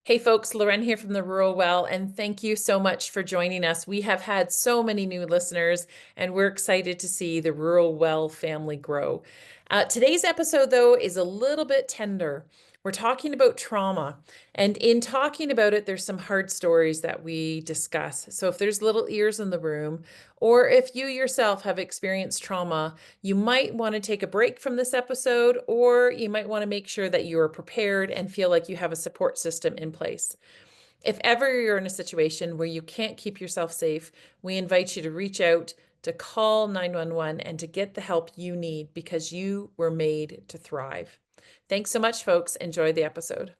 Hey folks, Loren here from the Rural Well, and thank you so much for joining us. We have had so many new listeners, and we're excited to see the Rural Well family grow. Today's episode, though, is a little bit tender. We're talking about trauma, and in talking about it, there's some hard stories that we discuss. So if there's little ears in the room, or if you yourself have experienced trauma, you might want to take a break from this episode, or you might want to make sure that you are prepared and feel like you have a support system in place. If ever you're in a situation where you can't keep yourself safe, we invite you to reach out, to call 911, and to get the help you need because you were made to thrive. Thanks so much, folks. Enjoy the episode.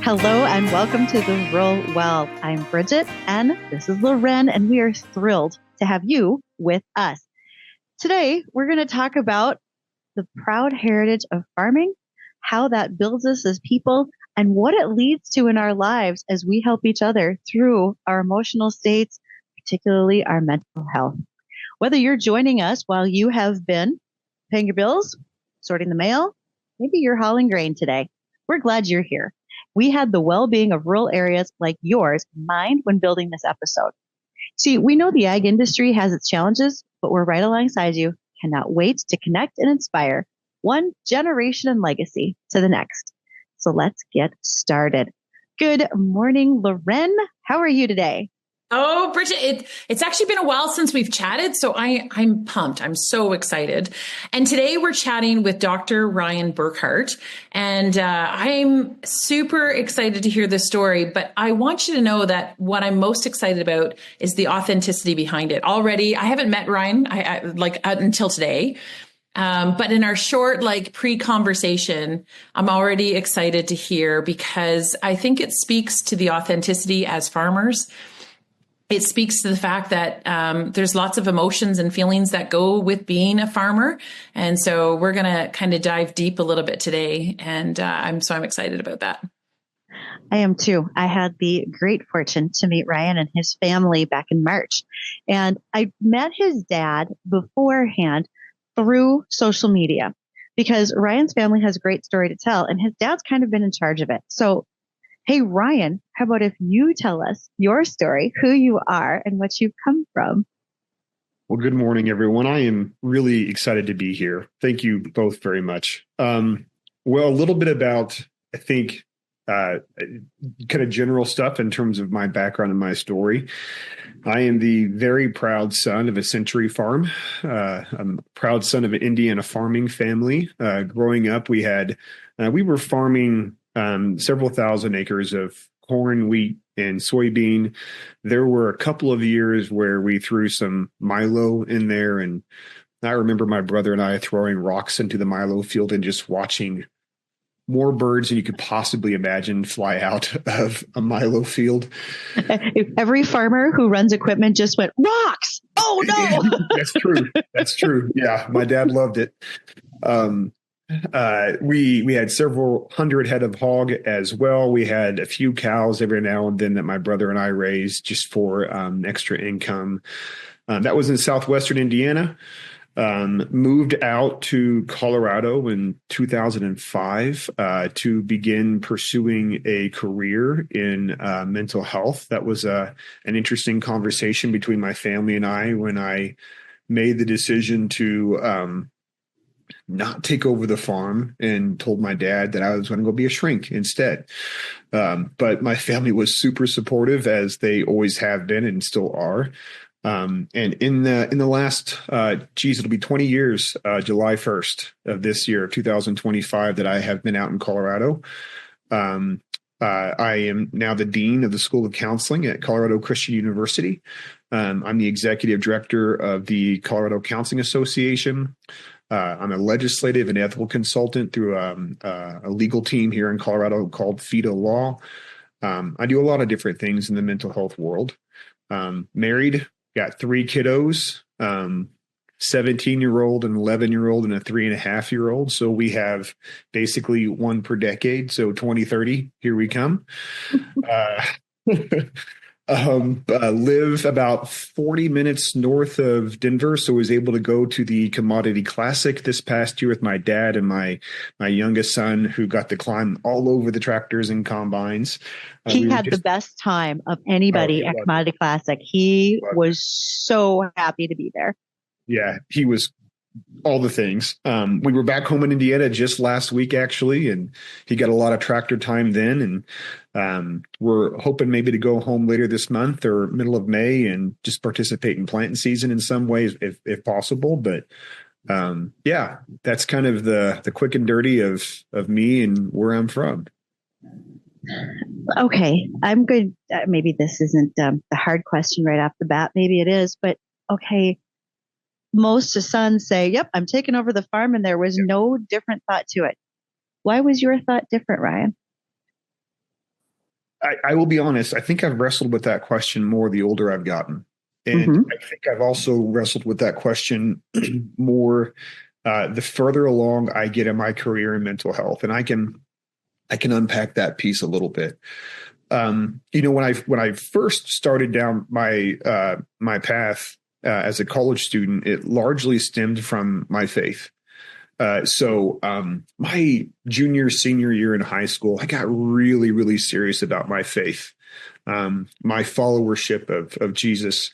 Hello and welcome to the Rural Well. I'm Bridget and this is Loren, and we are thrilled to have you with us. Today, we're going to talk about the proud heritage of farming, how that builds us as people, and what it leads to in our lives as we help each other through our emotional states, particularly our mental health. Whether you're joining us while you have been paying your bills, sorting the mail, maybe you're hauling grain today, we're glad you're here. We had the well-being of rural areas like yours in mind when building this episode. See, we know the ag industry has its challenges, but we're right alongside you. Cannot wait to connect and inspire one generation and legacy to the next. So let's get started. Good morning, Loren. How are you today? Oh, Bridget, it's actually been a while since we've chatted, so I'm pumped. I'm so excited. And today we're chatting with Dr. Ryan Burkhart, and I'm super excited to hear this story, but I want you to know that what I'm most excited about is the authenticity behind it. Already, I haven't met Ryan until today. But in our short, pre-conversation, I'm already excited to hear because I think it speaks to the authenticity as farmers. It speaks to the fact that there's lots of emotions and feelings that go with being a farmer. And so we're going to kind of dive deep a little bit today. And I'm excited about that. I am too. I had the great fortune to meet Ryan and his family back in March. And I met his dad beforehand through social media because Ryan's family has a great story to tell and his dad's kind of been in charge of it. So hey, Ryan, how about if you tell us your story, who you are, and what you've come from? Well, good morning, everyone. I am really excited to be here. Thank you both very much. Well, a little bit about, I think, kind of general stuff in terms of my background and my story. I am the very proud son of a century farm. I'm a proud son of an Indiana farming family. Growing up, we were farming several thousand acres of corn, wheat, and soybean. There were a couple of years where we threw some Milo in there. And I remember my brother and I throwing rocks into the Milo field and just watching more birds than you could possibly imagine fly out of a Milo field. Every farmer who runs equipment just went, rocks! Oh, no! That's true. That's true. Yeah, my dad loved it. We had several hundred head of hog as well. We had a few cows every now and then that my brother and I raised just for extra income. That was in southwestern Indiana. Moved out to Colorado in 2005 to begin pursuing a career in mental health. That was an interesting conversation between my family and I when I made the decision to not take over the farm and told my dad that I was going to go be a shrink instead. But my family was super supportive, as they always have been and still are. And in the last, it'll be 20 years, July 1st of this year, 2025, that I have been out in Colorado. I am now the dean of the School of Counseling at Colorado Christian University. I'm the executive director of the Colorado Counseling Association. I'm a legislative and ethical consultant through a legal team here in Colorado called FIDO Law. I do a lot of different things in the mental health world. Married, got 3 kiddos, 17-year-old, an 11-year-old, and a 3.5-year-old. So we have basically one per decade. So 2030, here we come. Live about 40 minutes north of Denver, so was able to go to the Commodity Classic this past year with my dad and my youngest son, who got to climb all over the tractors and combines. He We were had the just best time of Oh, anybody he at loved it. Commodity Classic. He Loved it. was so happy to be there. Yeah, he was all the things. We were back home in Indiana just last week, actually, and he got a lot of tractor time then. And we're hoping maybe to go home later this month or middle of May and just participate in planting season in some ways, if possible. But yeah, that's kind of the quick and dirty of me and where I'm from. Okay, I'm good. Maybe this isn't the hard question right off the bat. Maybe it is, but okay. Most sons say, "Yep, I'm taking over the farm," and there was Yeah. no different thought to it. Why was your thought different, Ryan? I will be honest. I think I've wrestled with that question more the older I've gotten. And Mm-hmm. I think I've also wrestled with that question more the further along I get in my career in mental health. And I can unpack that piece a little bit. When I first started down my path as a college student, it largely stemmed from my faith. My junior, senior year in high school, I got really, really serious about my faith, my followership of Jesus,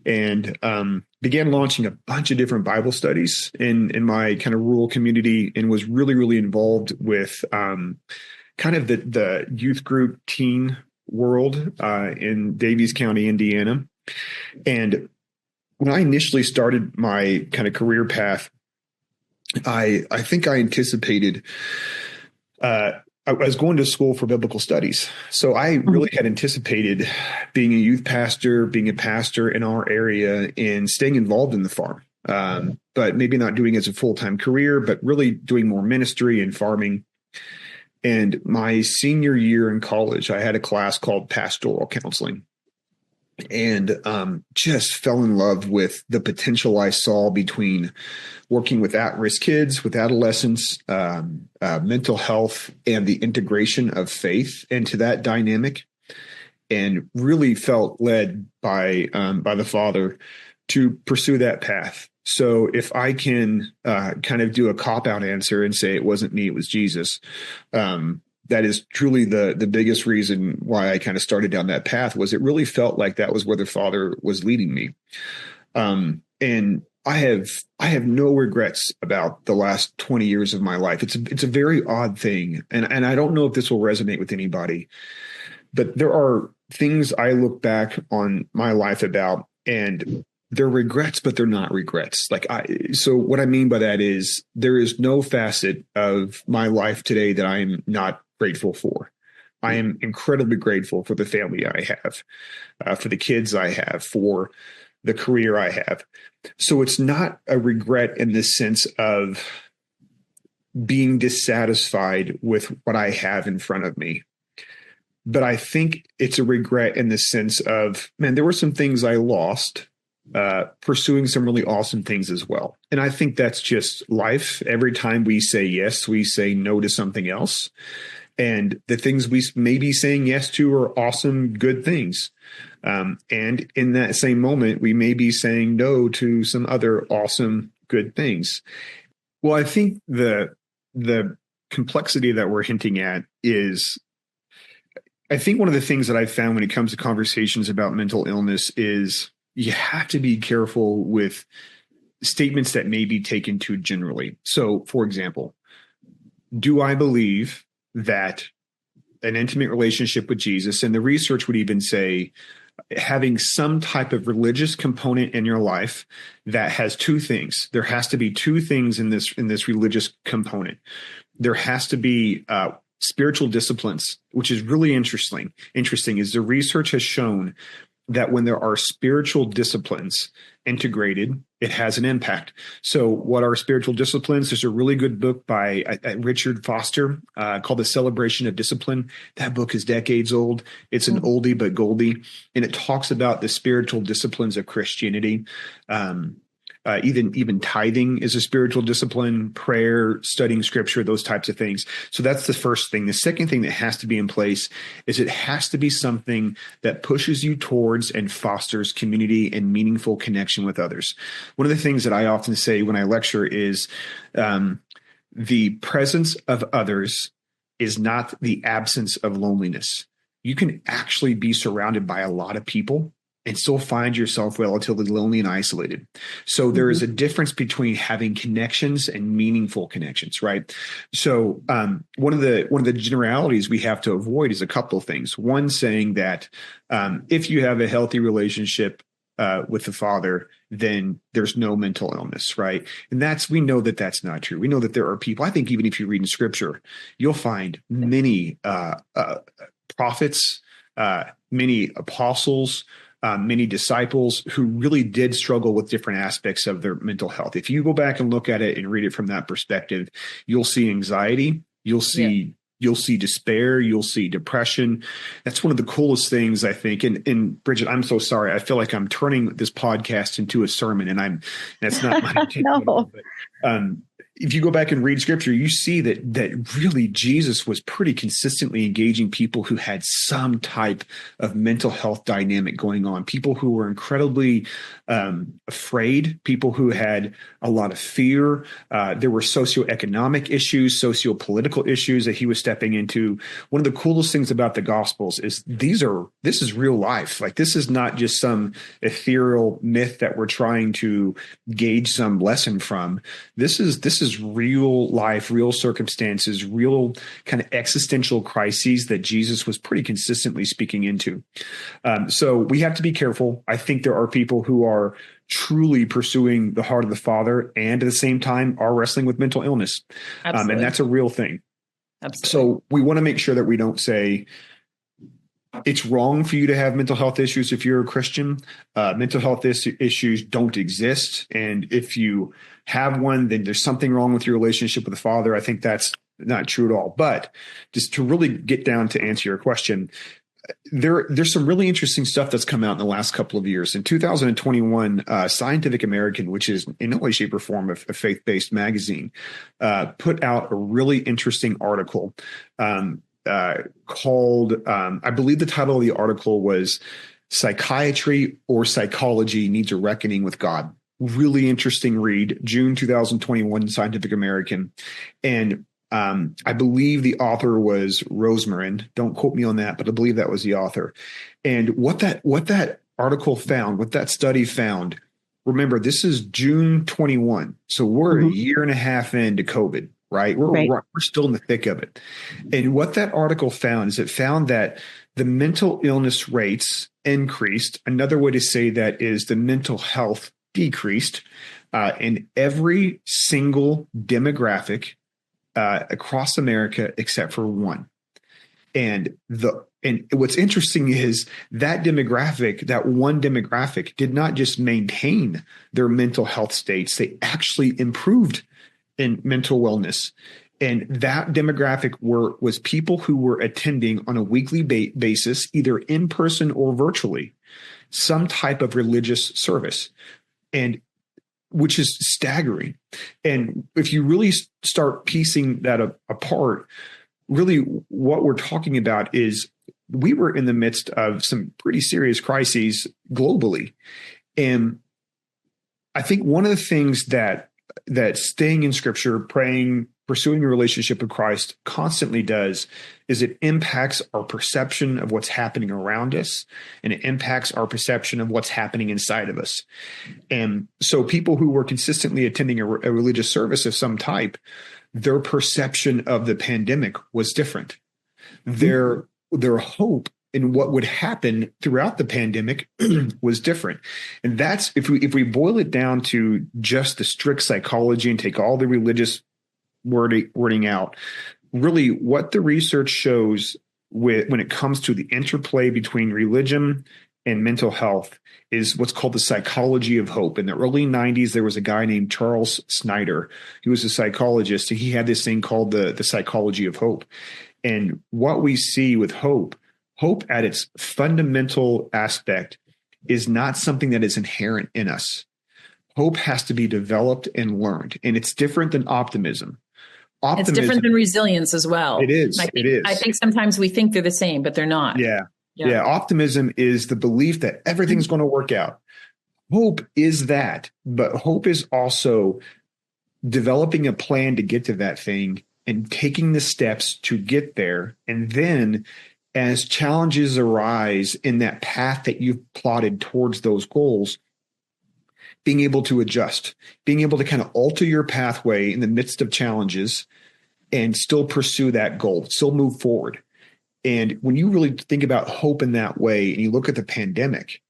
and began launching a bunch of different Bible studies in my kind of rural community, and was really, really involved with kind of the youth group teen world in Davies County, Indiana. And when I initially started my kind of career path, I think I anticipated. I was going to school for biblical studies, so I really had anticipated being a youth pastor, being a pastor in our area, and staying involved in the farm. But maybe not doing it as a full-time career, but really doing more ministry and farming. And my senior year in college, I had a class called pastoral counseling, and just fell in love with the potential I saw between working with at-risk kids, with adolescents, mental health, and the integration of faith into that dynamic, and really felt led by the Father to pursue that path. So if I can kind of do a cop-out answer and say it wasn't me, it was Jesus, that is truly the biggest reason why I kind of started down that path. Was it really felt like that was where the Father was leading me. And I have no regrets about the last 20 years of my life. It's a very odd thing. And I don't know if this will resonate with anybody, but there are things I look back on my life about, and they're regrets, but they're not regrets. So what I mean by that is there is no facet of my life today that I am not grateful for. I am incredibly grateful for the family I have, for the kids I have, for the career I have. So it's not a regret in the sense of being dissatisfied with what I have in front of me. But I think it's a regret in the sense of, man, there were some things I lost, pursuing some really awesome things as well. And I think that's just life. Every time we say yes, we say no to something else. And the things we may be saying yes to are awesome, good things. And in that same moment, we may be saying no to some other awesome, good things. Well, I think the complexity that we're hinting at is, I think one of the things that I've found when it comes to conversations about mental illness is you have to be careful with statements that may be taken too generally. So, for example, do I believe that an intimate relationship with Jesus, and the research would even say having some type of religious component in your life that has two things. There has to be two things in this religious component. There has to be spiritual disciplines, which is really interesting. Interesting is the research has shown that when there are spiritual disciplines integrated, it has an impact. So what are spiritual disciplines? There's a really good book by Richard Foster called The Celebration of Discipline. That book is decades old. It's an oldie but goldie, and it talks about the spiritual disciplines of Christianity. Even tithing is a spiritual discipline, prayer, studying scripture, those types of things. So that's the first thing. The second thing that has to be in place is it has to be something that pushes you towards and fosters community and meaningful connection with others. One of the things that I often say when I lecture is the presence of others is not the absence of loneliness. You can actually be surrounded by a lot of people and still find yourself relatively lonely and isolated. So there is a difference between having connections and meaningful connections, right? So one of the generalities we have to avoid is a couple of things. One, saying that if you have a healthy relationship with the Father, then there's no mental illness, right? And we know that that's not true. We know that there are people, I think even if you read in scripture, you'll find many prophets, many apostles, many disciples who really did struggle with different aspects of their mental health. If you go back and look at it and read it from that perspective, you'll see anxiety, you'll see despair, you'll see depression. That's one of the coolest things, I think. And Bridget, I'm so sorry. I feel like I'm turning this podcast into a sermon, and that's not my intention. No. But, if you go back and read scripture, you see that really Jesus was pretty consistently engaging people who had some type of mental health dynamic going on, people who were incredibly afraid, people who had a lot of fear. There were socioeconomic issues, socio-political issues that he was stepping into. One of the coolest things about the Gospels is this is real life. Like, this is not just some ethereal myth that we're trying to gauge some lesson from. This is real life, real circumstances, real kind of existential crises that Jesus was pretty consistently speaking into. So we have to be careful. I think there are people who are truly pursuing the heart of the Father and at the same time are wrestling with mental illness. And that's a real thing. Absolutely. So we want to make sure that we don't say it's wrong for you to have mental health issues if you're a Christian. Mental health issues don't exist. And if you have one, then there's something wrong with your relationship with the Father. I think that's not true at all. But just to really get down to answer your question, there's some really interesting stuff that's come out in the last couple of years. In 2021, Scientific American, which is in no way, shape, or form a faith-based magazine, put out a really interesting article called, I believe the title of the article was Psychiatry or Psychology Needs a Reckoning with God. Really interesting read, June 2021, Scientific American. And I believe the author was Rosemarin. Don't quote me on that, but I believe that was the author. And what that article found, what that study found, remember, this is June 21. So we're a year and a half into COVID, right? We're still in the thick of it. And what that article found is it found that the mental illness rates increased. Another way to say that is the mental health decreased in every single demographic across America except for one. And what's interesting is that one demographic did not just maintain their mental health states, they actually improved in mental wellness. And that demographic was people who were attending on a weekly basis, either in person or virtually, some type of religious service, and which is staggering. And if you really start piecing that apart, really what we're talking about is we were in the midst of some pretty serious crises globally. And I think one of the things that staying in scripture, praying, pursuing a relationship with Christ constantly does is it impacts our perception of what's happening around us, and it impacts our perception of what's happening inside of us. And so people who were consistently attending a religious service of some type, their perception of the pandemic was different. Their hope in what would happen throughout the pandemic was different. And that's, if we boil it down to just the strict psychology and take all the religious wording out, really what the research shows when it comes to the interplay between religion and mental health is what's called the psychology of hope. In the early 90s, there was a guy named Charles Snyder. He was a psychologist, and he had this thing called the psychology of hope. And what we see with hope at its fundamental aspect is not something that is inherent in us. Hope has to be developed and learned, and it's different than optimism. It's different than resilience as well. It is. It is. I think sometimes we think they're the same, but they're not. Yeah. Yeah. Optimism is the belief that everything's going to work out. Hope is that, but hope is also developing a plan to get to that thing and taking the steps to get there. And then as challenges arise in that path that you've plotted towards those goals, being able to adjust, being able to kind of alter your pathway in the midst of challenges and still pursue that goal, still move forward. And when you really think about hope in that way, and you look at the pandemic,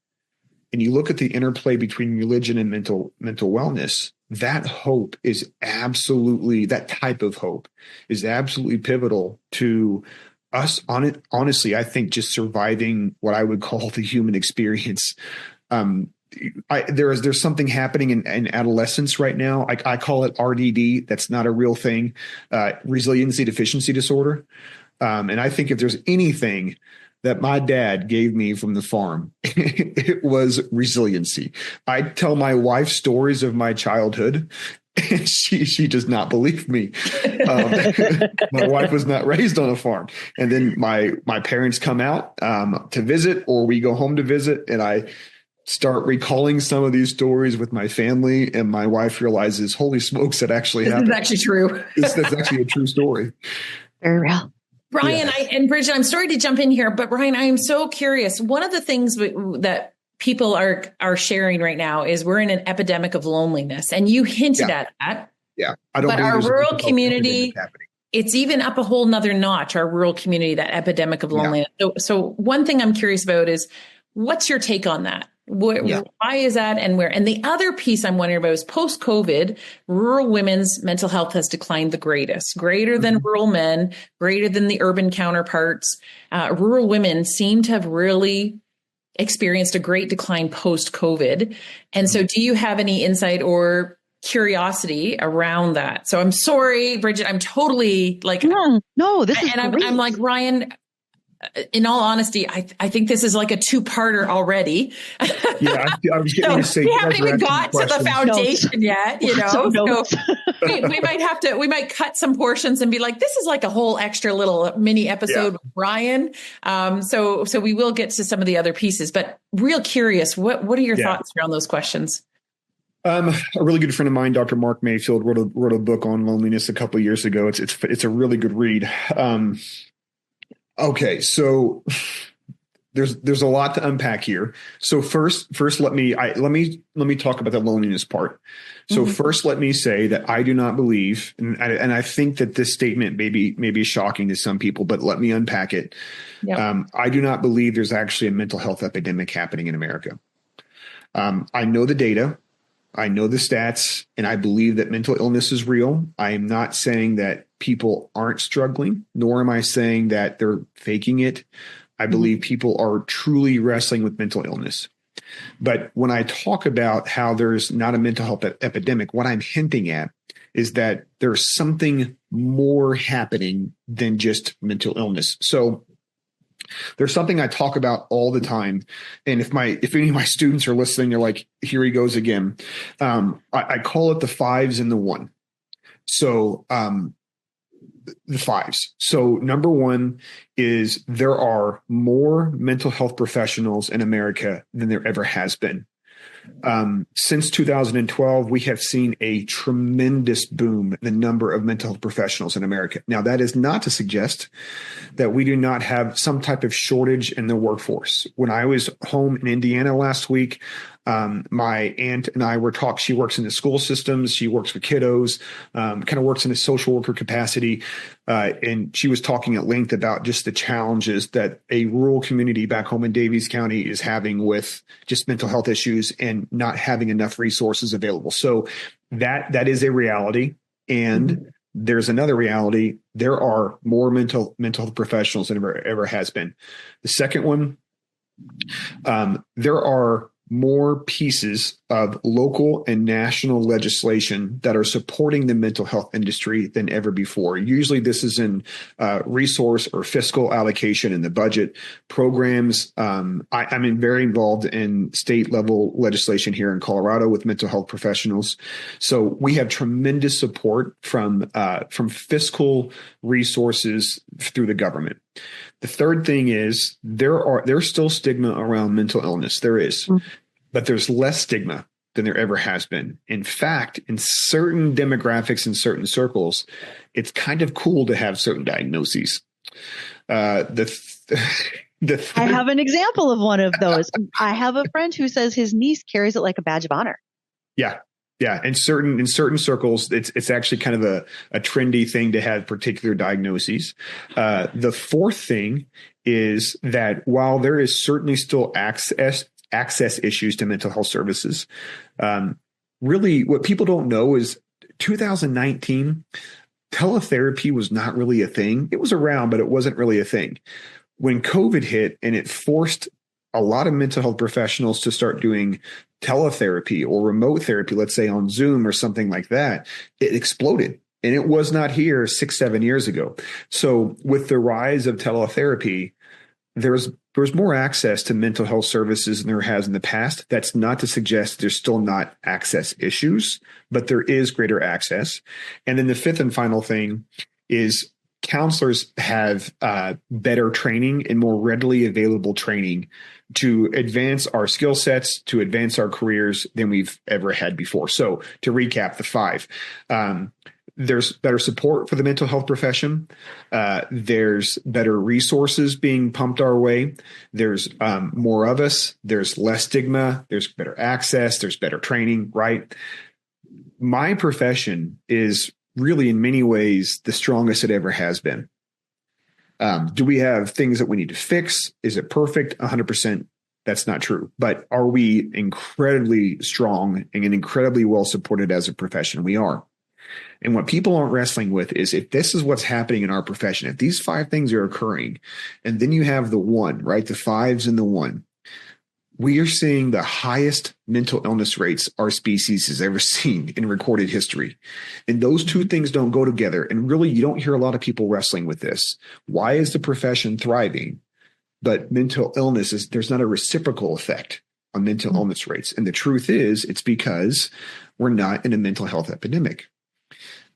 and you look at the interplay between religion and mental wellness, that hope is absolutely, that type of hope is absolutely pivotal to us on it. Honestly, I think just surviving what I would call the human experience. There's something happening in adolescence right now. I call it RDD. That's not a real thing. Resiliency deficiency disorder. And I think if there's anything that my dad gave me from the farm, it was resiliency. I tell my wife stories of my childhood, and she does not believe me. My wife was not raised on a farm. And then my parents come out to visit, or we go home to visit, and I start recalling some of these stories with my family, and my wife realizes, holy smokes, that actually happened. This is actually true. That's actually a true story. Very real. Brian, and Bridget, I'm sorry to jump in here, but Brian, I am so curious. One of the things that people are sharing right now is we're in an epidemic of loneliness, and you hinted at that. Yeah, but our rural community, it's even up a whole nother notch. Our rural community, that epidemic of loneliness. Yeah. So one thing I'm curious about is, what's your take on that? Why is that, and where? And the other piece I'm wondering about is post-COVID, rural women's mental health has declined the greater than rural men, greater than the urban counterparts. Rural women seem to have really experienced a great decline post-COVID. And so do you have any insight or curiosity around that? So I'm sorry, Bridget, I'm totally like, no, this is and I'm like, Ryan, in all honesty, I think this is like a two-parter already. Yeah, I was getting to say we haven't even got to the foundation yet, you know. So we might cut some portions and be like, this is like a whole extra little mini episode with Brian. So we will get to some of the other pieces, but real curious, what are your thoughts around those questions? A really good friend of mine, Dr. Mark Mayfield, wrote a book on loneliness a couple of years ago. It's a really good read. Okay, so there's a lot to unpack here. So first, let me talk about the loneliness part. So first, let me say that I do not believe, and I think that this statement may be shocking to some people, but let me unpack it. Yep. I do not believe there's actually a mental health epidemic happening in America. I know the data. I know the stats, and I believe that mental illness is real. I am not saying that people aren't struggling, nor am I saying that they're faking it. I believe people are truly wrestling with mental illness. But when I talk about how there's not a mental health epidemic, what I'm hinting at is that there's something more happening than just mental illness. So there's something I talk about all the time. And if any of my students are listening, they're like, here he goes again. I call it the fives and the one. So the fives. So number one is there are more mental health professionals in America than there ever has been. Since 2012, we have seen a tremendous boom in the number of mental health professionals in America. Now, that is not to suggest that we do not have some type of shortage in the workforce. When I was home in Indiana last week, my aunt and I were talking. She works in the school systems. She works with kiddos, kind of works in a social worker capacity. And she was talking at length about just the challenges that a rural community back home in Daviess County is having with just mental health issues and not having enough resources available. So that is a reality. And there's another reality. There are more mental health professionals than ever has been. The second one, there are more pieces of local and national legislation that are supporting the mental health industry than ever before. Usually this is in resource or fiscal allocation in the budget programs. I'm very involved in state level legislation here in Colorado with mental health professionals. So we have tremendous support from fiscal resources through the government. The third thing is there's still stigma around mental illness. There is, but there's less stigma than there ever has been. In fact, in certain demographics, in certain circles, it's kind of cool to have certain diagnoses. I have an example of one of those. I have a friend who says his niece carries it like a badge of honor. Yeah. Yeah, in certain circles, it's actually kind of a trendy thing to have particular diagnoses. The fourth thing is that while there is certainly still access issues to mental health services, really what people don't know is 2019, teletherapy was not really a thing. It was around, but it wasn't really a thing. When COVID hit and it forced a lot of mental health professionals to start doing teletherapy or remote therapy, let's say on Zoom or something like that, it exploded. And it was not here 6-7 years ago. So with the rise of teletherapy, there's more access to mental health services than there has in the past. That's not to suggest there's still not access issues, but there is greater access. And then the fifth and final thing is counselors have better training and more readily available training to advance our skill sets, to advance our careers than we've ever had before. So to recap the five, there's better support for the mental health profession. There's better resources being pumped our way. There's more of us. There's less stigma. There's better access. There's better training, right? My profession is really in many ways the strongest it ever has been. Do we have things that we need to fix? Is it perfect? 100%. That's not true. But are we incredibly strong and incredibly well supported as a profession? We are. And what people aren't wrestling with is if this is what's happening in our profession, if these five things are occurring, and then you have the one, right? The fives and the one. We are seeing the highest mental illness rates our species has ever seen in recorded history. And those two things don't go together. And really, you don't hear a lot of people wrestling with this. Why is the profession thriving? But mental illness there's not a reciprocal effect on mental illness rates. And the truth is, it's because we're not in a mental health epidemic.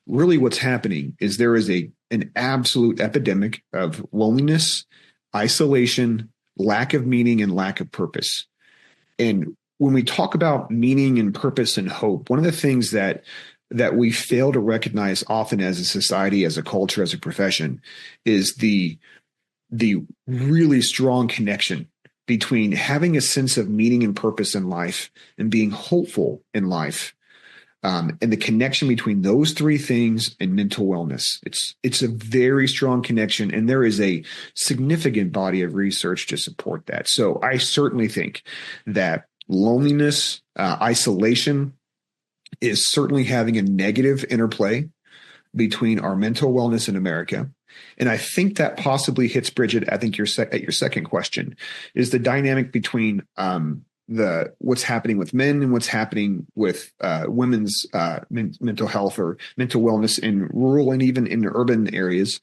Really, what's happening is there is an absolute epidemic of loneliness, isolation, lack of meaning, and lack of purpose. And when we talk about meaning and purpose and hope, one of the things that we fail to recognize often as a society, as a culture, as a profession, is the really strong connection between having a sense of meaning and purpose in life and being hopeful in life. And the connection between those three things and mental wellness. It's a very strong connection, and there is a significant body of research to support that. So I certainly think that loneliness, isolation is certainly having a negative interplay between our mental wellness in America. And I think that possibly hits, Bridget, I think at your second question, is the dynamic between what's happening with men and what's happening with women's mental health or mental wellness in rural and even in urban areas.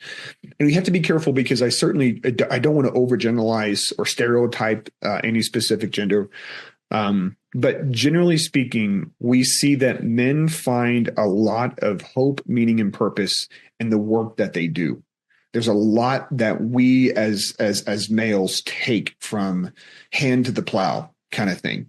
And we have to be careful because I don't want to overgeneralize or stereotype any specific gender. But generally speaking, we see that men find a lot of hope, meaning, and purpose in the work that they do. There's a lot that we as males take from hand to the plow kind of thing.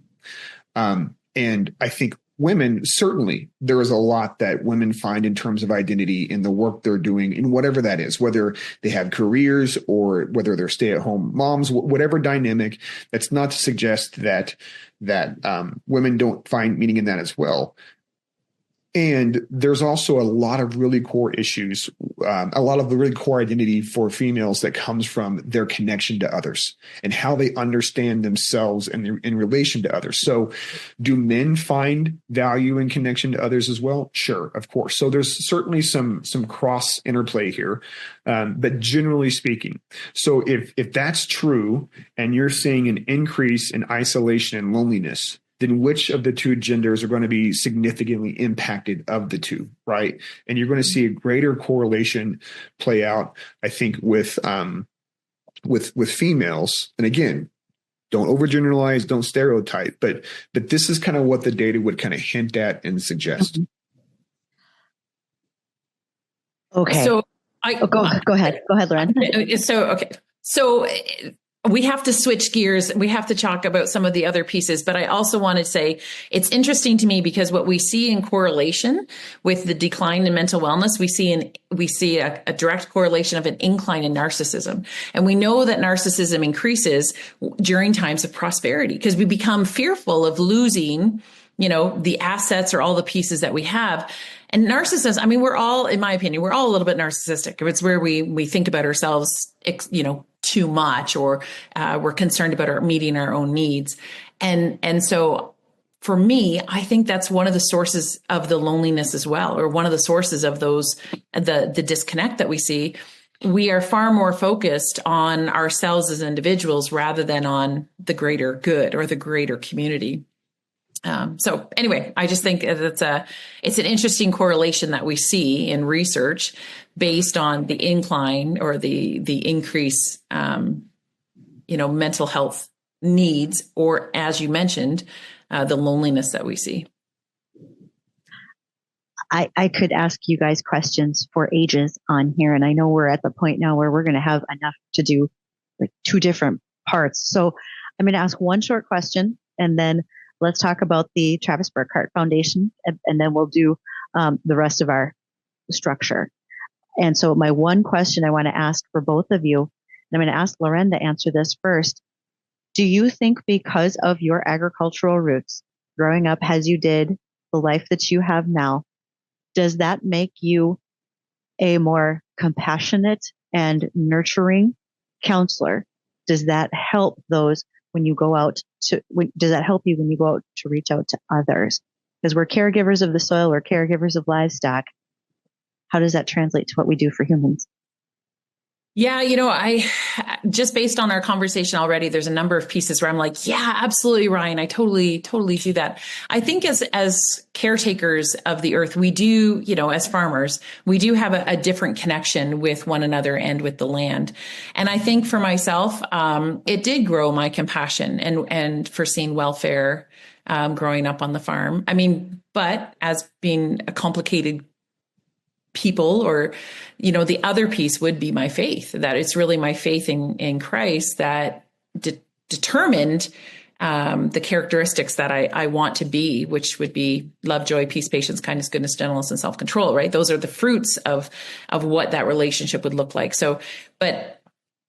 And I think women, certainly there is a lot that women find in terms of identity in the work they're doing in whatever that is, whether they have careers or whether they're stay-at-home moms, whatever dynamic. That's not to suggest that women don't find meaning in that as well. And there's also a lot of really core issues, a lot of the really core identity for females that comes from their connection to others and how they understand themselves in relation to others. So do men find value in connection to others as well? Sure, of course. So there's certainly some cross interplay here, but generally speaking. So if that's true and you're seeing an increase in isolation and loneliness, then which of the two genders are going to be significantly impacted of the two, right? And you're going to see a greater correlation play out, I think, with females. And again, don't overgeneralize, don't stereotype, but this is kind of what the data would kind of hint at and suggest. Okay. So go ahead. Go ahead, Lauren. So we have to switch gears. We have to talk about some of the other pieces, but I also want to say it's interesting to me because what we see in correlation with the decline in mental wellness, we see a direct correlation of an incline in narcissism. And we know that narcissism increases during times of prosperity because we become fearful of losing, the assets or all the pieces that we have. And narcissism, I mean, we're all, in my opinion, we're all a little bit narcissistic. It's where we think about ourselves, too much, or we're concerned about meeting our own needs. And so for me, I think that's one of the sources of the loneliness as well, or one of the sources of the disconnect that we see. We are far more focused on ourselves as individuals rather than on the greater good or the greater community. So anyway, I just think it's an interesting correlation that we see in research based on the incline or the increase, mental health needs, or as you mentioned, the loneliness that we see. I could ask you guys questions for ages on here, and I know we're at the point now where we're going to have enough to do like two different parts. So I'm going to ask one short question, and then let's talk about the Travis Burkhart Foundation, and then we'll do the rest of our structure. And so my one question I want to ask for both of you, and I'm going to ask Lauren to answer this first. Do you think because of your agricultural roots, growing up as you did, the life that you have now, does that make you a more compassionate and nurturing counselor? Does that help those when you go out does that help you when you go out to reach out to others? Because we're caregivers of the soil, we're caregivers of livestock. How does that translate to what we do for humans? Yeah, I just based on our conversation already, there's a number of pieces where I'm like, yeah, absolutely, Ryan. I totally see that. I think as caretakers of the earth, we do, as farmers, we do have a different connection with one another and with the land. And I think for myself, it did grow my compassion and for seeing welfare growing up on the farm. I mean, but as being a complicated people, or the other piece would be my faith, that it's really my faith in Christ that determined the characteristics that I want to be, which would be love, joy, peace, patience, kindness, goodness, gentleness, and self-control, right? Those are the fruits of what that relationship would look like. So but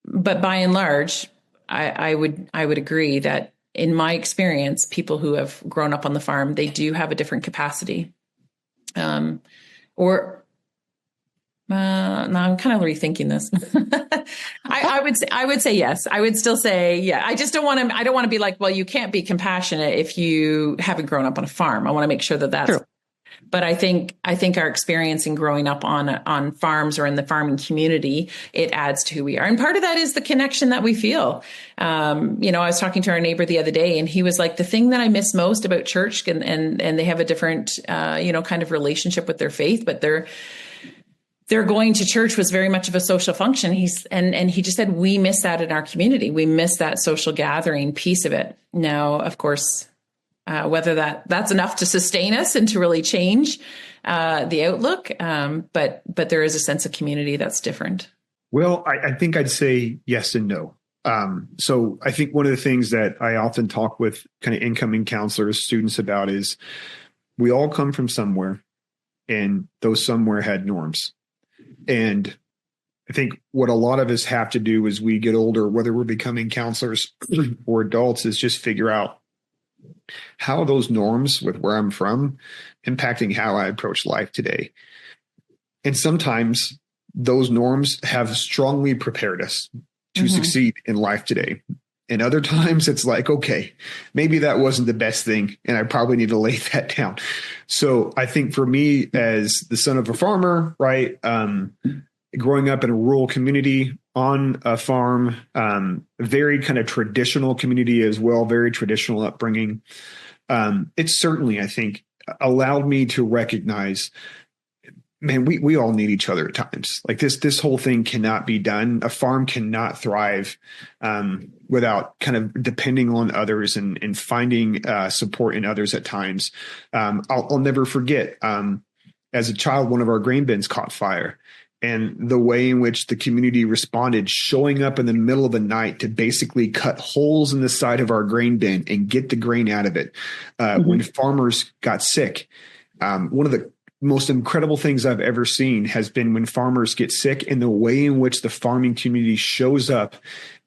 by and large, I would agree that in my experience, people who have grown up on the farm, they do have a different capacity. No, I'm kind of rethinking this. I would say yes. I would still say, yeah. I just don't want to be like, well, you can't be compassionate if you haven't grown up on a farm. I want to make sure that that's true. But I think our experience in growing up on farms or in the farming community, it adds to who we are. And part of that is the connection that we feel. I was talking to our neighbor the other day, and he was like, the thing that I miss most about church, and they have a different, kind of relationship with their faith, but their going to church was very much of a social function. He just said, we miss that in our community. We miss that social gathering piece of it. Now, of course, whether that's enough to sustain us and to really change the outlook, but there is a sense of community that's different. Well, I think I'd say yes and no. So I think one of the things that I often talk with kind of incoming counselors, students about is we all come from somewhere, and those somewhere had norms. And I think what a lot of us have to do as we get older, whether we're becoming counselors or adults, is just figure out how are those norms with where I'm from impacting how I approach life today? And sometimes those norms have strongly prepared us to Mm-hmm. succeed in life today. And other times it's like, okay, maybe that wasn't the best thing, and I probably need to lay that down. So I think for me, as the son of a farmer, right, growing up in a rural community on a farm, very kind of traditional community as well, very traditional upbringing, it certainly, I think, allowed me to recognize, man, we all need each other at times. Like this whole thing cannot be done. A farm cannot thrive without kind of depending on others and finding support in others at times. I'll never forget, as a child, one of our grain bins caught fire. And the way in which the community responded, showing up in the middle of the night to basically cut holes in the side of our grain bin and get the grain out of it. When farmers got sick, one of the most incredible things I've ever seen has been when farmers get sick, and the way in which the farming community shows up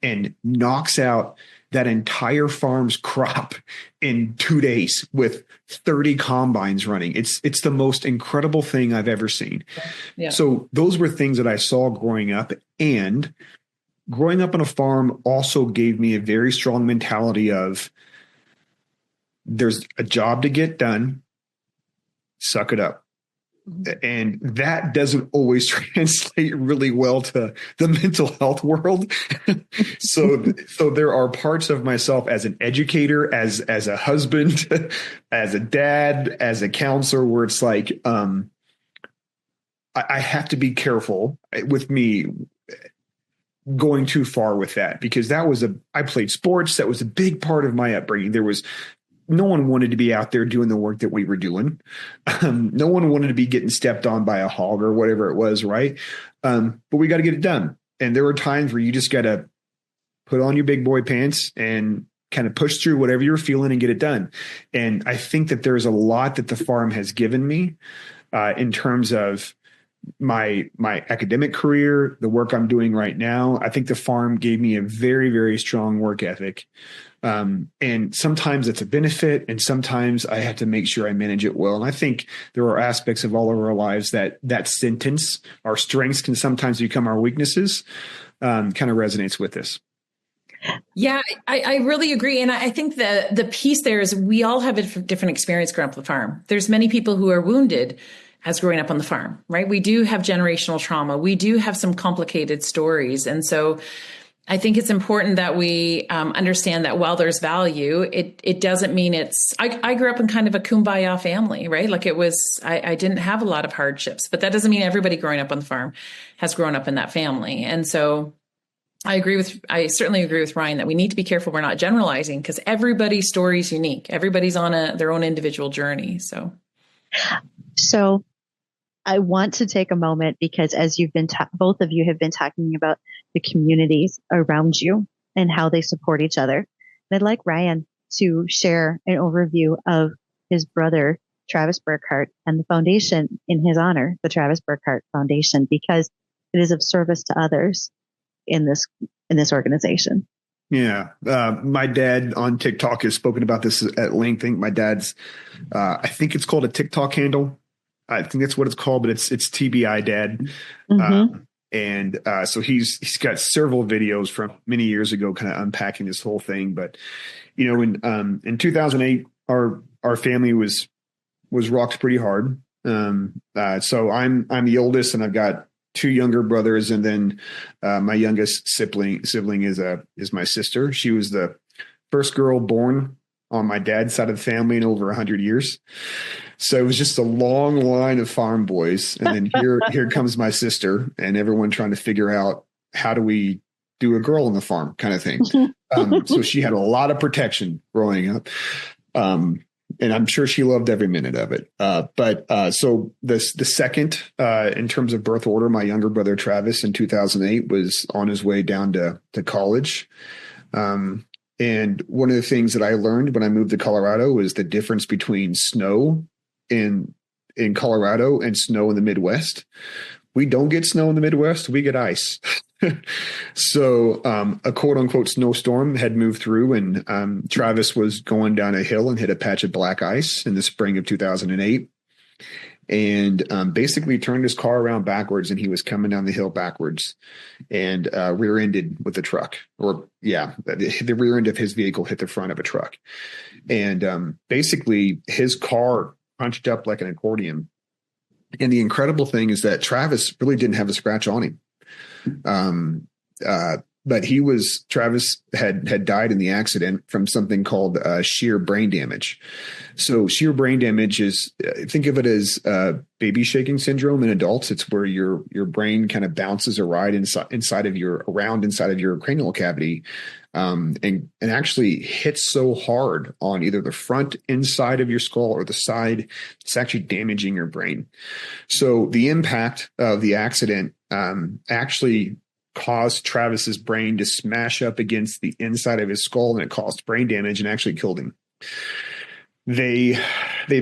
and knocks out that entire farm's crop in 2 days with 30 combines running. It's the most incredible thing I've ever seen. Yeah. So those were things that I saw growing up, and growing up on a farm also gave me a very strong mentality of there's a job to get done, suck it up. And that doesn't always translate really well to the mental health world. So there are parts of myself as an educator, as a husband, as a dad, as a counselor, where it's like, I have to be careful with me going too far with that, because I played sports. That was a big part of my upbringing. No one wanted to be out there doing the work that we were doing. No one wanted to be getting stepped on by a hog or whatever it was, right? But we got to get it done. And there were times where you just got to put on your big boy pants and kind of push through whatever you're feeling and get it done. And I think that there's a lot that the farm has given me in terms of my academic career, the work I'm doing right now. I think the farm gave me a very, very strong work ethic. And sometimes it's a benefit, and sometimes I have to make sure I manage it well. And I think there are aspects of all of our lives that sentence, our strengths can sometimes become our weaknesses, kind of resonates with this. Yeah, I really agree. And I think the piece there is we all have a different experience growing up on the farm. There's many people who are wounded as growing up on the farm, right? We do have generational trauma. We do have some complicated stories. And so I think it's important that we understand that while there's value, it doesn't mean I grew up in kind of a kumbaya family, right? Like I didn't have a lot of hardships, but that doesn't mean everybody growing up on the farm has grown up in that family. And so I certainly agree with Ryan that we need to be careful we're not generalizing, because everybody's story is unique. Everybody's on their own individual journey. So I want to take a moment, because as you've been, both of you have been talking about the communities around you and how they support each other. And I'd like Ryan to share an overview of his brother, Travis Burkhart, and the foundation in his honor, the Travis Burkhart Foundation, because it is of service to others in this organization. Yeah. My dad on TikTok has spoken about this at length. I think my dad's, I think it's called a TikTok handle. I think that's what it's called, but it's TBI Dad. So he's got several videos from many years ago kind of unpacking this whole thing. But, in 2008, our family was rocked pretty hard. So I'm the oldest, and I've got two younger brothers. And then my youngest sibling is my sister. She was the first girl born on my dad's side of the family in over 100 years. So it was just a long line of farm boys. And then here comes my sister, and everyone trying to figure out, how do we do a girl on the farm kind of thing. So she had a lot of protection growing up. And I'm sure she loved every minute of it. So the second, in terms of birth order, my younger brother, Travis, in 2008 was on his way down to college. And one of the things that I learned when I moved to Colorado was the difference between snow in Colorado and snow in the Midwest. We don't get snow in the Midwest. We get ice. So a quote unquote snowstorm had moved through, and Travis was going down a hill and hit a patch of black ice in the spring of 2008, and basically turned his car around backwards, and he was coming down the hill backwards and rear-ended with the truck. Or yeah, the rear end of his vehicle hit the front of a truck, and basically his car punched up like an accordion. And the incredible thing is that Travis really didn't have a scratch on him. Um, but Travis had died in the accident from something called shear brain damage. So shear brain damage is, think of it as baby shaking syndrome in adults. It's where your brain kind of bounces around inside of your cranial cavity, and actually hits so hard on either the front inside of your skull or the side, it's actually damaging your brain. So the impact of the accident actually caused Travis's brain to smash up against the inside of his skull, and it caused brain damage and actually killed him. They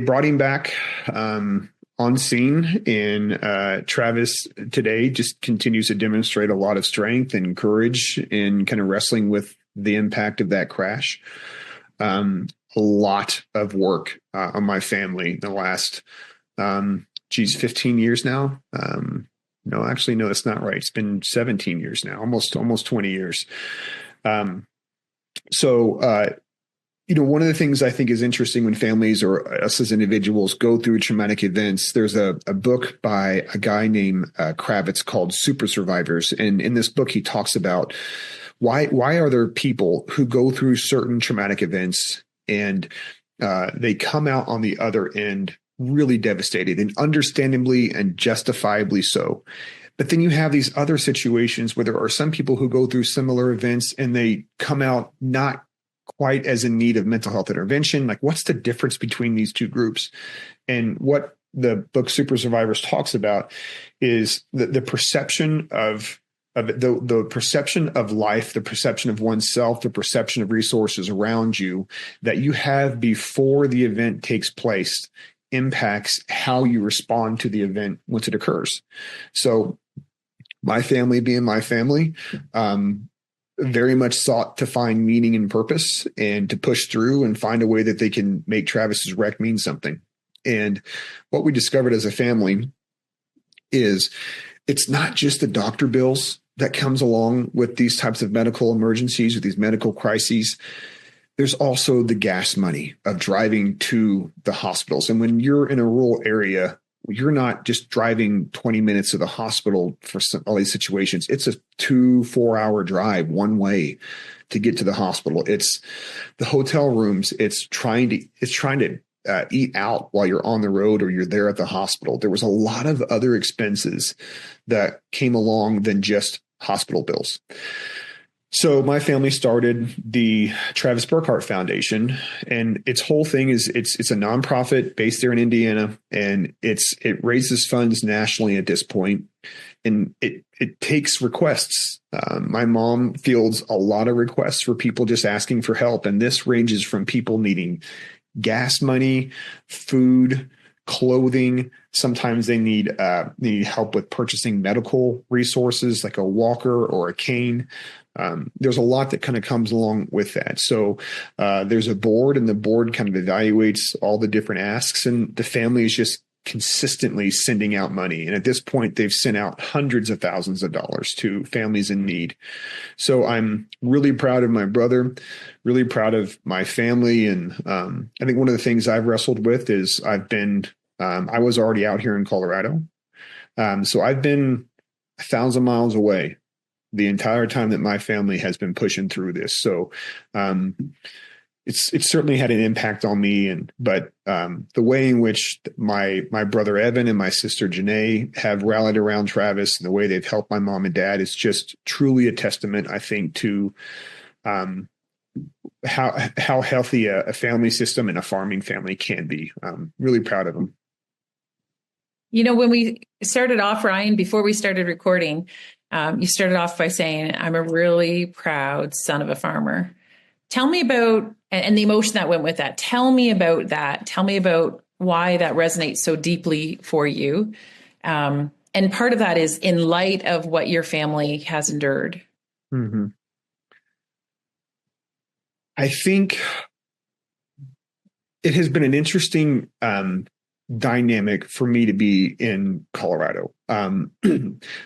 brought him back on scene, and Travis today just continues to demonstrate a lot of strength and courage in kind of wrestling with the impact of that crash. A lot of work on my family in the last 15 years now. No, actually, no, that's not right. It's been 17 years now, almost 20 years. So one of the things I think is interesting when families or us as individuals go through traumatic events, there's a book by a guy named Kravitz called Super Survivors. And in this book, he talks about why are there people who go through certain traumatic events and they come out on the other end really devastated, and understandably and justifiably so. But then you have these other situations where there are some people who go through similar events and they come out not quite as in need of mental health intervention. Like, what's the difference between these two groups? And what the book Super Survivors talks about is the perception of the perception of life, the perception of oneself, the perception of resources around you that you have before the event takes place impacts how you respond to the event once it occurs. So my family being my family, very much sought to find meaning and purpose and to push through and find a way that they can make Travis's wreck mean something. And what we discovered as a family is it's not just the doctor bills that comes along with these types of medical emergencies or these medical crises. There's also the gas money of driving to the hospitals. And when you're in a rural area, you're not just driving 20 minutes to the hospital for all these situations. It's a 2-4 hour drive one way to get to the hospital. It's the hotel rooms. It's trying to eat out while you're on the road or you're there at the hospital. There was a lot of other expenses that came along than just hospital bills. So my family started the Travis Burkhart Foundation, and its whole thing is it's a nonprofit based there in Indiana, and it raises funds nationally at this point, and it takes requests. My mom fields a lot of requests for people just asking for help, and this ranges from people needing gas money, food, clothing. Sometimes they need help with purchasing medical resources like a walker or a cane. There's a lot that kind of comes along with that. So there's a board, and the board kind of evaluates all the different asks, and the family is just consistently sending out money. And at this point, they've sent out hundreds of thousands of dollars to families in need. So I'm really proud of my brother, really proud of my family. And I think one of the things I've wrestled with is I was already out here in Colorado. So I've been 1,000 miles away the entire time that my family has been pushing through this. So it's certainly had an impact on me. But the way in which my brother Evan and my sister Janae have rallied around Travis and the way they've helped my mom and dad is just truly a testament, I think, to how healthy a family system and a farming family can be. I'm really proud of them. When we started off, Ryan, before we started recording, you started off by saying, I'm a really proud son of a farmer. Tell me about, and the emotion that went with that. Tell me about that. Tell me about why that resonates so deeply for you. And part of that is in light of what your family has endured. Mm-hmm. I think it has been an interesting dynamic for me to be in Colorado.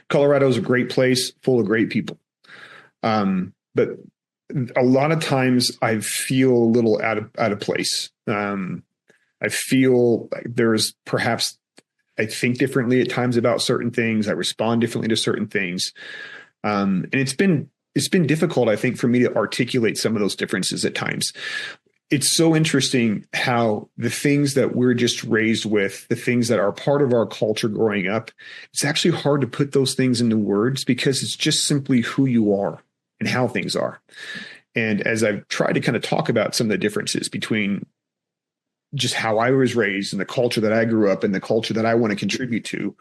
Colorado is a great place full of great people. But a lot of times I feel a little out of place. I feel like there's perhaps I think differently at times about certain things. I respond differently to certain things. And it's been difficult, I think, for me to articulate some of those differences at times. It's so interesting how the things that we're just raised with, the things that are part of our culture growing up, it's actually hard to put those things into words because it's just simply who you are and how things are. And as I've tried to kind of talk about some of the differences between just how I was raised and the culture that I grew up in, the culture that I want to contribute to,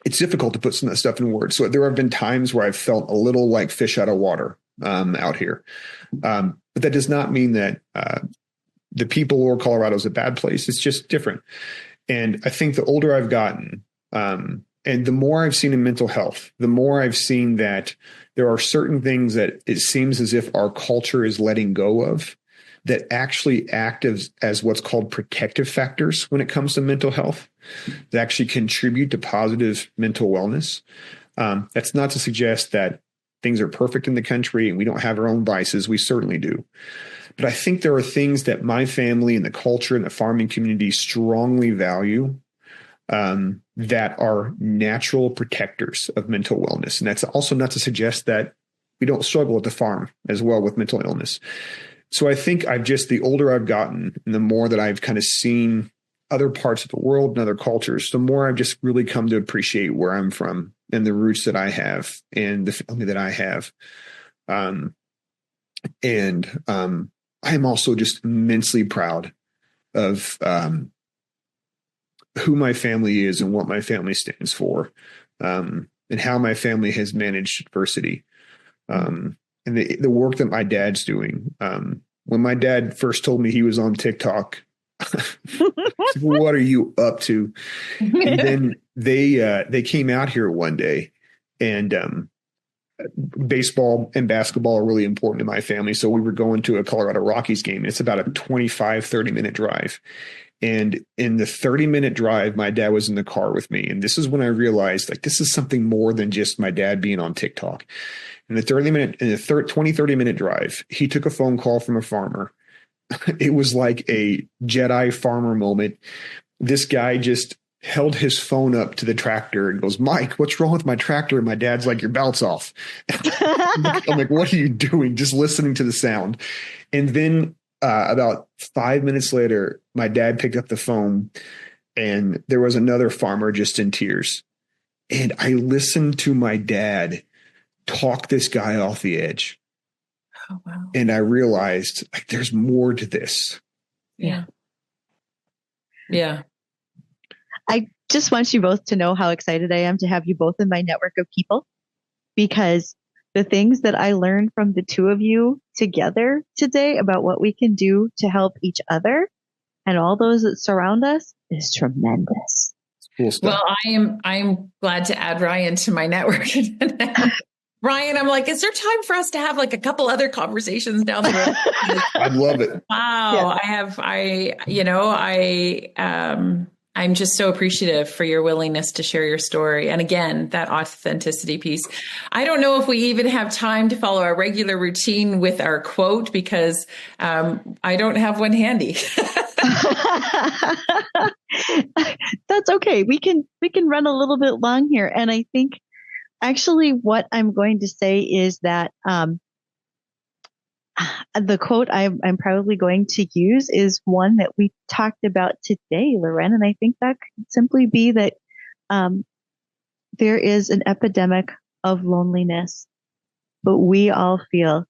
it's difficult to put some of that stuff in words. So there have been times where I've felt a little like fish out of water out here. But that does not mean that the people or Colorado is a bad place. It's just different. And I think the older I've gotten, and the more I've seen in mental health, the more I've seen that there are certain things that it seems as if our culture is letting go of that actually act as what's called protective factors when it comes to mental health, that actually contribute to positive mental wellness. That's not to suggest that things are perfect in the country and we don't have our own vices. We certainly do. But I think there are things that my family and the culture and the farming community strongly value that are natural protectors of mental wellness. And that's also not to suggest that we don't struggle at the farm as well with mental illness. So I think the older I've gotten and the more that I've kind of seen other parts of the world and other cultures, the more I've just really come to appreciate where I'm from and the roots that I have and the family that I have. I'm also just immensely proud of who my family is and what my family stands for, and how my family has managed adversity. And the work that my dad's doing. When my dad first told me he was on TikTok, what are you up to? And then they came out here one day, and baseball and basketball are really important to my family. So we were going to a Colorado Rockies game. It's about a 30-minute drive. And in the 30-minute drive, my dad was in the car with me. And this is when I realized, like, this is something more than just my dad being on TikTok. In the 30-minute drive, he took a phone call from a farmer. It was like a Jedi farmer moment. This guy just held his phone up to the tractor and goes, "Mike, what's wrong with my tractor?" And my dad's like, "Your belt's off." I'm like, "What are you doing?" Just listening to the sound. And then about 5 minutes later, my dad picked up the phone and there was another farmer just in tears. And I listened to my dad talk this guy off the edge. Oh, wow. And I realized, like, there's more to this. Yeah. Yeah. I just want you both to know how excited I am to have you both in my network of people, because the things that I learned from the two of you together today about what we can do to help each other and all those that surround us is tremendous. Cool stuff. Well, I'm glad to add Ryan to my network. Ryan, I'm like, is there time for us to have like a couple other conversations down the road? I'd love it. Wow. Yeah. I'm just so appreciative for your willingness to share your story. And again, that authenticity piece. I don't know if we even have time to follow our regular routine with our quote because I don't have one handy. That's okay. We can run a little bit long here. And I think actually what I'm going to say is that the quote I'm probably going to use is one that we talked about today, Loren. And I think that could simply be that there is an epidemic of loneliness, but we all feel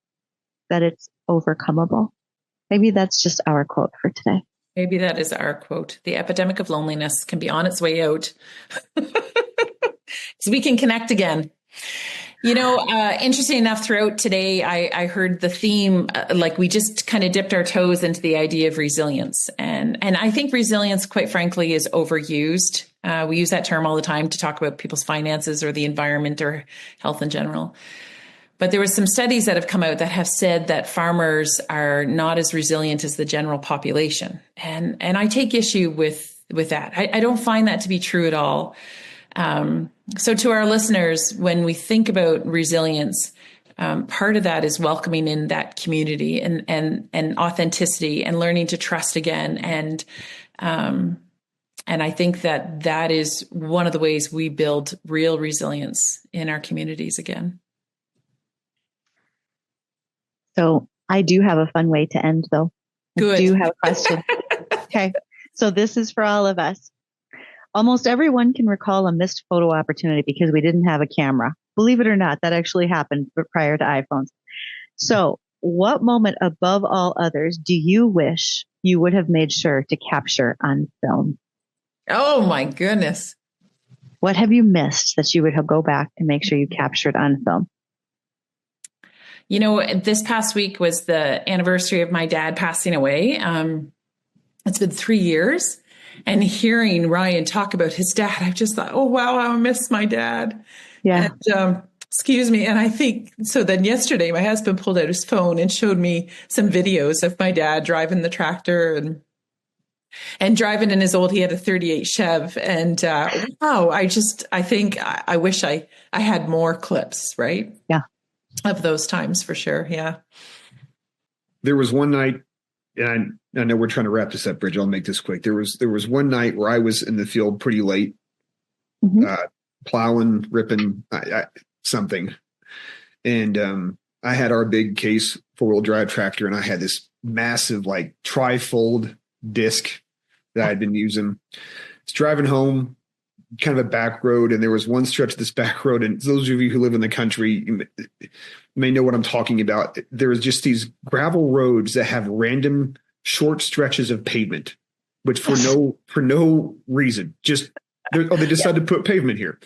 that it's overcomable. Maybe that's just our quote for today. Maybe that is our quote. The epidemic of loneliness can be on its way out. So we can connect again. You know, interesting enough, throughout today, I heard the theme, like we just kind of dipped our toes into the idea of resilience. And I think resilience, quite frankly, is overused We use that term all the time to talk about people's finances or the environment or health in general. But there were some studies that have come out that have said that farmers are not as resilient as the general population. And I take issue with that. I don't find that to be true at all. So to our listeners, when we think about resilience, part of that is welcoming in that community and authenticity and learning to trust again. And I think that is one of the ways we build real resilience in our communities again. So I do have a fun way to end, though. Good. I do have a question. Okay. So this is for all of us. Almost everyone can recall a missed photo opportunity because we didn't have a camera. Believe it or not, that actually happened prior to iPhones. So what moment above all others do you wish you would have made sure to capture on film? Oh my goodness. What have you missed that you would have go back and make sure you captured on film? You know, this past week was the anniversary of my dad passing away. It's been 3 years. And hearing Ryan talk about his dad, I just thought, oh, wow, I miss my dad. Yeah. And, excuse me. And I think, so then yesterday, my husband pulled out his phone and showed me some videos of my dad driving the tractor and driving in his he had a 38 Chev. And wow, I think I wish I had more clips, right? Yeah. Of those times for sure. Yeah. There was one night, and I know we're trying to wrap this up, Bridget. I'll make this quick. There was one night where I was in the field pretty late, plowing, ripping something. And I had our big case 4-wheel drive tractor, and I had this massive like tri-fold disc that I'd been using. It's driving home, kind of a back road, and there was one stretch of this back road, and those of you who live in the country may know what I'm talking about. There's just these gravel roads that have random short stretches of pavement, which for no reason, just they decided to put pavement here.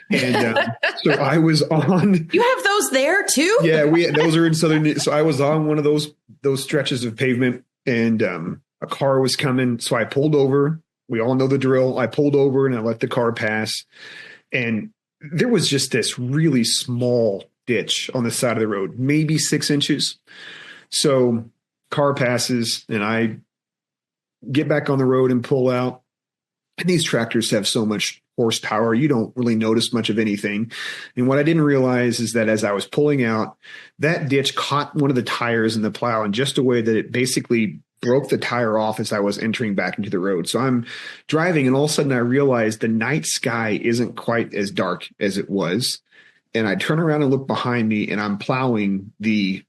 And so I was on. You have those there too? Yeah, those are in southern. So I was on one of those stretches of pavement, and a car was coming, so I pulled over. We all know the drill. I pulled over and I let the car pass. And there was just this really small ditch on the side of the road, maybe 6 inches. So car passes and I get back on the road and pull out. And these tractors have so much horsepower, you don't really notice much of anything. And what I didn't realize is that as I was pulling out, that ditch caught one of the tires in the plow in just a way that it basically broke the tire off as I was entering back into the road. So I'm driving, and all of a sudden I realized the night sky isn't quite as dark as it was. And I turn around and look behind me, and I'm plowing. The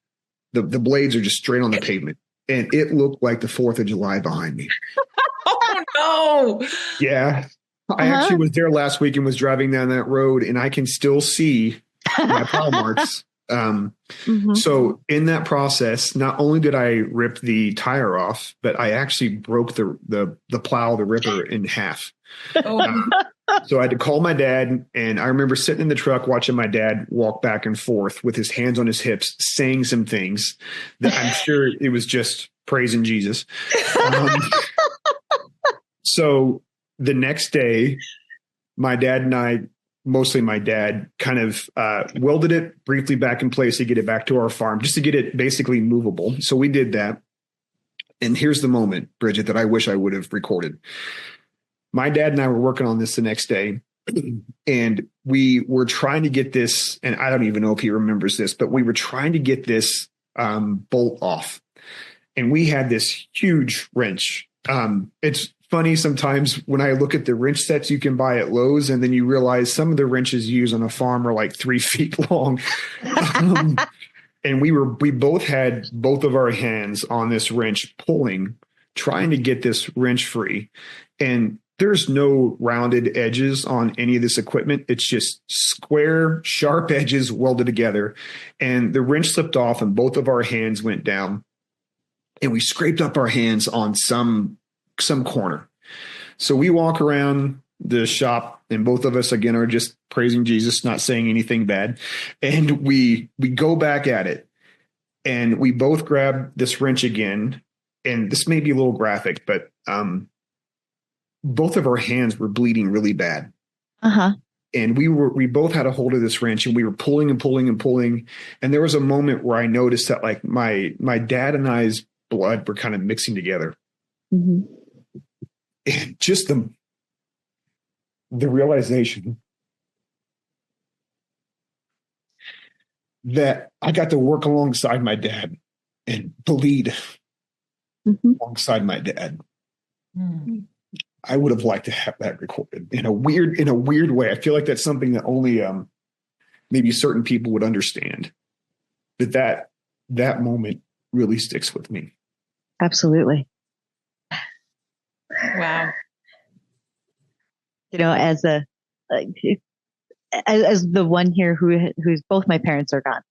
blades are just straight on the pavement, and it looked like the 4th of July behind me. Oh no. Yeah. I actually was there last week and was driving down that road, and I can still see my plow marks. So in that process, not only did I rip the tire off, but I actually broke the plow, the ripper, in half. So I had to call my dad, and I remember sitting in the truck watching my dad walk back and forth with his hands on his hips, saying some things that I'm sure it was just praising Jesus. So the next day, my dad and I, mostly my dad, kind of welded it briefly back in place to get it back to our farm, just to get it basically movable. So we did that. And here's the moment, Bridget, that I wish I would have recorded. My dad and I were working on this the next day, and we were trying to get this, and I don't even know if he remembers this, but we were trying to get this bolt off. And we had this huge wrench. It's funny sometimes when I look at the wrench sets you can buy at Lowe's, and then you realize some of the wrenches used on a farm are like 3 feet long. And we both had both of our hands on this wrench pulling, trying to get this wrench free. And there's no rounded edges on any of this equipment. It's just square, sharp edges welded together. And the wrench slipped off and both of our hands went down. And we scraped up our hands on some corner. So we walk around the shop, and both of us, again, are just praising Jesus, not saying anything bad. And we go back at it, and we both grab this wrench again. And this may be a little graphic, but both of our hands were bleeding really bad. Uh-huh. And we both had a hold of this wrench, and we were pulling and pulling and pulling. And there was a moment where I noticed that like my dad and I's blood were kind of mixing together. Mm-hmm. And just the realization that I got to work alongside my dad and bleed alongside my dad. Mm. I would have liked to have that recorded in a weird way. I feel like that's something that only maybe certain people would understand. That moment really sticks with me. Absolutely. Wow. You know, as the one here who's both my parents are gone,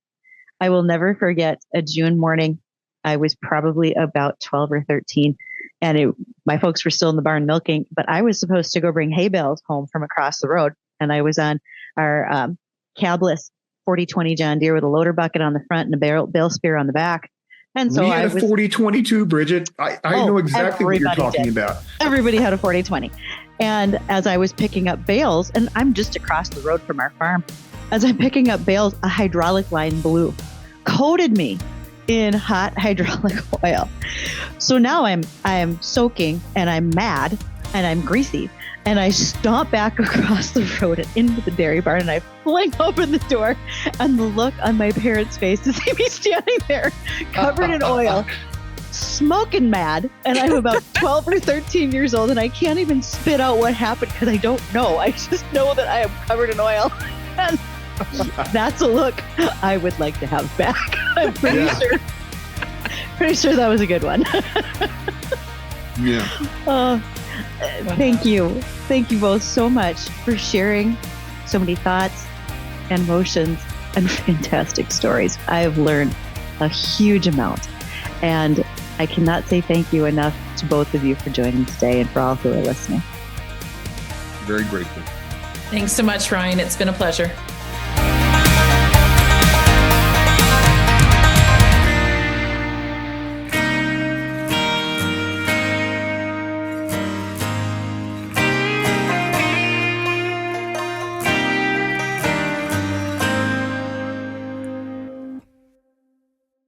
I will never forget a June morning. I was probably about 12 or 13, and my folks were still in the barn milking, but I was supposed to go bring hay bales home from across the road. And I was on our cabless 4020 John Deere with a loader bucket on the front and a bale spear on the back. And so we had a 4022, Bridget. I know exactly what you're talking about. Everybody had a 4020. And as I was picking up bales, and I'm just across the road from our farm, as I'm picking up bales, a hydraulic line blew, coated me in hot hydraulic oil. So now I'm soaking and I'm mad and I'm greasy, and I stomp back across the road and into the dairy barn, and I fling open the door, and the look on my parents' face to see me standing there covered in oil, smoking mad. And I'm about 12 or 13 years old, and I can't even spit out what happened because I don't know. I just know that I am covered in oil. And that's a look I would like to have back. I'm pretty sure that was a good one. Yeah. Thank you. Thank you both so much for sharing so many thoughts and emotions and fantastic stories. I have learned a huge amount, and I cannot say thank you enough to both of you for joining today and for all who are listening. Very grateful. Thanks so much, Ryan. It's been a pleasure.